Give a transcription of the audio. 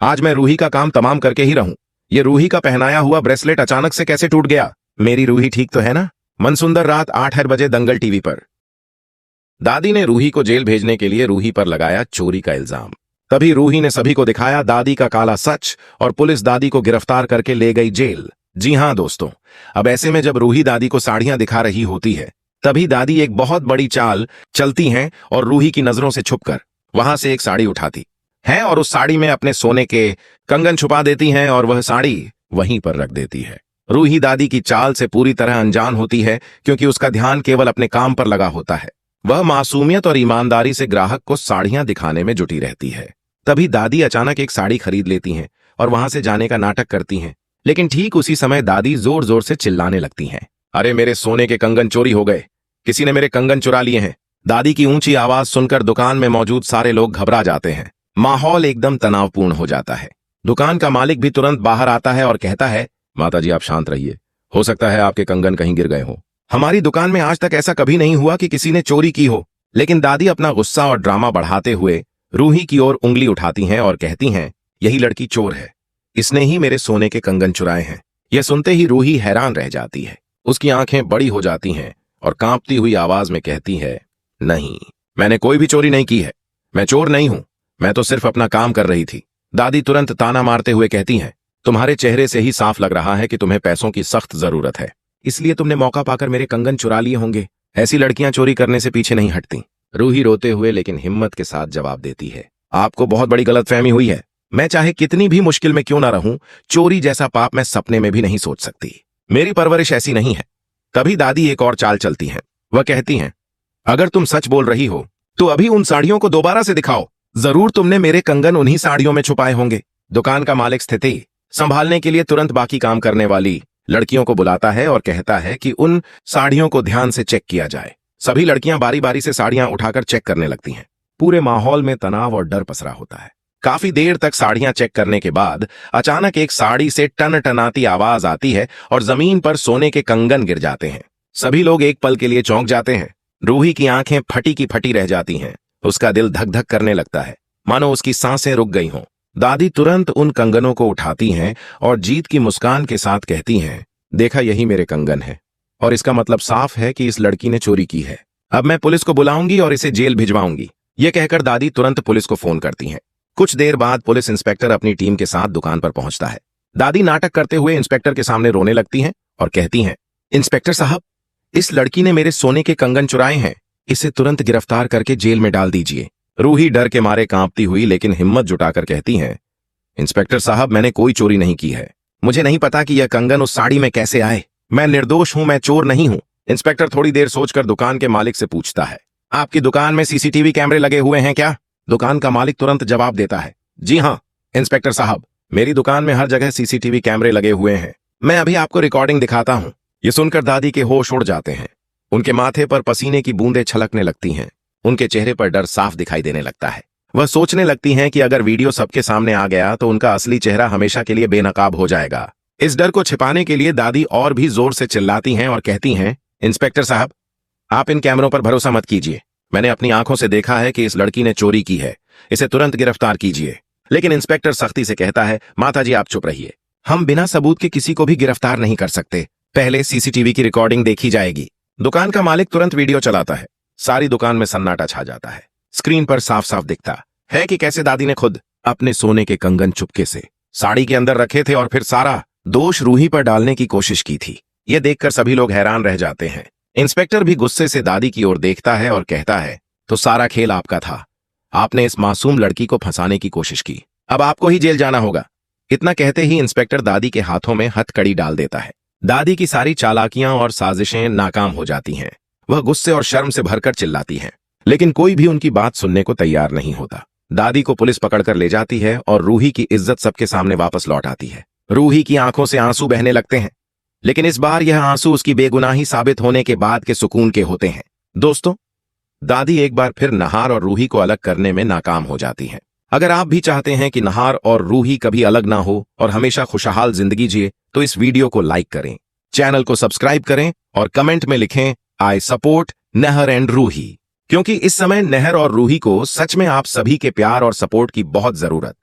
आज मैं रूही का काम तमाम करके ही रहूं। ये रूही का पहनाया हुआ ब्रेसलेट अचानक से कैसे टूट गया? मेरी रूही ठीक तो है ना? मनसुंदर रात 8 बजे दंगल टीवी पर। दादी ने रूही को जेल भेजने के लिए रूही पर लगाया चोरी का इल्जाम। तभी रूही ने सभी को दिखाया दादी का काला सच और पुलिस दादी को गिरफ्तार करके ले गई जेल। जी हां दोस्तों, अब ऐसे में जब रूही दादी को साड़ियां दिखा रही होती है तभी दादी एक बहुत बड़ी चाल चलती हैं और रूही की नजरों से छुपकर वहां से एक साड़ी उठाती है और उस साड़ी में अपने सोने के कंगन छुपा देती हैं और वह साड़ी वहीं पर रख देती है। रूही दादी की चाल से पूरी तरह अनजान होती है क्योंकि उसका ध्यान केवल अपने काम पर लगा होता है। वह मासूमियत और ईमानदारी से ग्राहक को साड़ियां दिखाने में जुटी रहती है। तभी दादी अचानक एक साड़ी खरीद लेती हैं और वहां से जाने का नाटक करती हैं। लेकिन ठीक उसी समय दादी जोर जोर से चिल्लाने लगती हैं, अरे मेरे सोने के कंगन चोरी हो गए, किसी ने मेरे कंगन चुरा लिए हैं। दादी की ऊंची आवाज सुनकर दुकान में मौजूद सारे लोग घबरा जाते हैं। माहौल एकदम तनावपूर्ण हो जाता है। दुकान का मालिक भी तुरंत बाहर आता है और कहता है, माताजी आप शांत रहिए, हो सकता है आपके कंगन कहीं गिर गए हो। हमारी दुकान में आज तक ऐसा कभी नहीं हुआ कि किसी ने चोरी की हो। लेकिन दादी अपना गुस्सा और ड्रामा बढ़ाते हुए रूही की ओर उंगली उठाती हैं और कहती हैं, यही लड़की चोर है, इसने ही मेरे सोने के कंगन चुराए हैं। यह सुनते ही रूही हैरान रह जाती है। उसकी आंखें बड़ी हो जाती हैं और कांपती हुई आवाज में कहती है, नहीं, मैंने कोई भी चोरी नहीं की है, मैं चोर नहीं हूं, मैं तो सिर्फ अपना काम कर रही थी। दादी तुरंत ताना मारते हुए कहती हैं, तुम्हारे चेहरे से ही साफ लग रहा है कि तुम्हें पैसों की सख्त जरूरत है, इसलिए तुमने मौका पाकर मेरे कंगन चुरा लिए होंगे। ऐसी लड़कियां चोरी करने से पीछे नहीं हटती। रूही रोते हुए लेकिन हिम्मत के साथ जवाब देती है, आपको बहुत बड़ी गलतफहमी हुई है। मैं चाहे कितनी भी मुश्किल में क्यों ना रहूं, चोरी जैसा पाप मैं सपने में भी नहीं सोच सकती। मेरी परवरिश ऐसी नहीं है। तभी दादी एक और चाल चलती हैं। वह कहती हैं, अगर तुम सच बोल रही हो तो अभी उन साड़ियों को दोबारा से दिखाओ, जरूर तुमने मेरे कंगन उन्हीं साड़ियों में छुपाए होंगे। दुकान का मालिक स्थिति संभालने के लिए तुरंत बाकी काम करने वाली लड़कियों को बुलाता है और कहता है कि उन साड़ियों को ध्यान से चेक किया जाए। सभी लड़कियां बारी बारी से साड़ियां उठाकर चेक करने लगती हैं। पूरे माहौल में तनाव और डर पसरा होता है। काफी देर तक साड़ियां चेक करने के बाद अचानक एक साड़ी से टनाटी आवाज आती है और जमीन पर सोने के कंगन गिर जाते हैं। सभी लोग एक पल के लिए चौंक जाते हैं। रूही की आंखें फटी की फटी रह जाती हैं। उसका दिल धक धक करने लगता है, मानो उसकी सांसें रुक गई हों। दादी तुरंत उन कंगनों को उठाती हैं और जीत की मुस्कान के साथ कहती हैं, देखा यही मेरे कंगन है और इसका मतलब साफ है कि इस लड़की ने चोरी की है। अब मैं पुलिस को बुलाऊंगी और इसे जेल भिजवाऊंगी। ये कहकर दादी तुरंत पुलिस को फोन करती हैं। कुछ देर बाद पुलिस इंस्पेक्टर अपनी टीम के साथ दुकान पर पहुंचता है। दादी नाटक करते हुए इंस्पेक्टर के सामने रोने लगती हैं और कहती हैं, इंस्पेक्टर साहब, इस लड़की ने मेरे सोने के कंगन चुराए हैं, इसे तुरंत गिरफ्तार करके जेल में डाल दीजिए। रूही डर के मारे कांपती हुई लेकिन हिम्मत जुटाकर कहती हैं, इंस्पेक्टर साहब, मैंने कोई चोरी नहीं की है। मुझे नहीं पता कि यह कंगन उस साड़ी में कैसे आए। मैं निर्दोष हूं, मैं चोर नहीं हूं। इंस्पेक्टर थोड़ी देर सोचकर दुकान के मालिक से पूछता है, आपकी दुकान में सीसीटीवी कैमरे लगे हुए हैं क्या? दुकान का मालिक तुरंत जवाब देता है, जी हां इंस्पेक्टर साहब, मेरी दुकान में हर जगह सीसीटीवी कैमरे लगे हुए हैं। मैं अभी आपको रिकॉर्डिंग दिखाता हूं। ये सुनकर दादी के होश उड़ जाते हैं। उनके माथे पर पसीने की बूंदें छलकने लगती हैं। उनके चेहरे पर डर साफ दिखाई देने लगता है। वह सोचने लगती हैं कि अगर वीडियो सबके सामने आ गया तो उनका असली चेहरा हमेशा के लिए बेनकाब हो जाएगा। इस डर को छिपाने के लिए दादी और भी जोर से चिल्लाती हैं और कहती हैं, इंस्पेक्टर साहब, आप इन कैमरों पर भरोसा मत कीजिए। मैंने अपनी आंखों से देखा है कि इस लड़की ने चोरी की है, इसे तुरंत गिरफ्तार कीजिए। लेकिन इंस्पेक्टर सख्ती से कहता है, माताजी आप चुप रहिए, हम बिना सबूत के किसी को भी गिरफ्तार नहीं कर सकते। पहले सीसीटीवी की रिकॉर्डिंग देखी जाएगी। दुकान का मालिक तुरंत वीडियो चलाता है। सारी दुकान में सन्नाटा छा जाता है। स्क्रीन पर साफ साफ दिखता है कि कैसे दादी ने खुद अपने सोने के कंगन चुपके से साड़ी के अंदर रखे थे और फिर सारा दोष रूही पर डालने की कोशिश की थी। यह देखकर सभी लोग हैरान रह जाते हैं। इंस्पेक्टर भी गुस्से से दादी की ओर देखता है और कहता है, तो सारा खेल आपका था, आपने इस मासूम लड़की को फंसाने की कोशिश की, अब आपको ही जेल जाना होगा। इतना कहते ही इंस्पेक्टर दादी के हाथों में हथकड़ी डाल देता है। दादी की सारी चालाकियां और साजिशें नाकाम हो जाती हैं। वह गुस्से और शर्म से भरकर चिल्लाती हैं, लेकिन कोई भी उनकी बात सुनने को तैयार नहीं होता। दादी को पुलिस पकड़कर ले जाती है और रूही की इज्जत सबके सामने वापस लौट आती है। रूही की आंखों से आंसू बहने लगते हैं, लेकिन इस बार यह आंसू उसकी बेगुनाही साबित होने के बाद के सुकून के होते हैं। दोस्तों, दादी एक बार फिर नहार और रूही को अलग करने में नाकाम हो जाती है। अगर आप भी चाहते हैं कि नहार और रूही कभी अलग ना हो और हमेशा खुशहाल जिंदगी जिए, तो इस वीडियो को लाइक करें, चैनल को सब्सक्राइब करें और कमेंट में लिखें, आई सपोर्ट नहर एंड रूही, क्योंकि इस समय नहर और रूही को सच में आप सभी के प्यार और सपोर्ट की बहुत जरूरत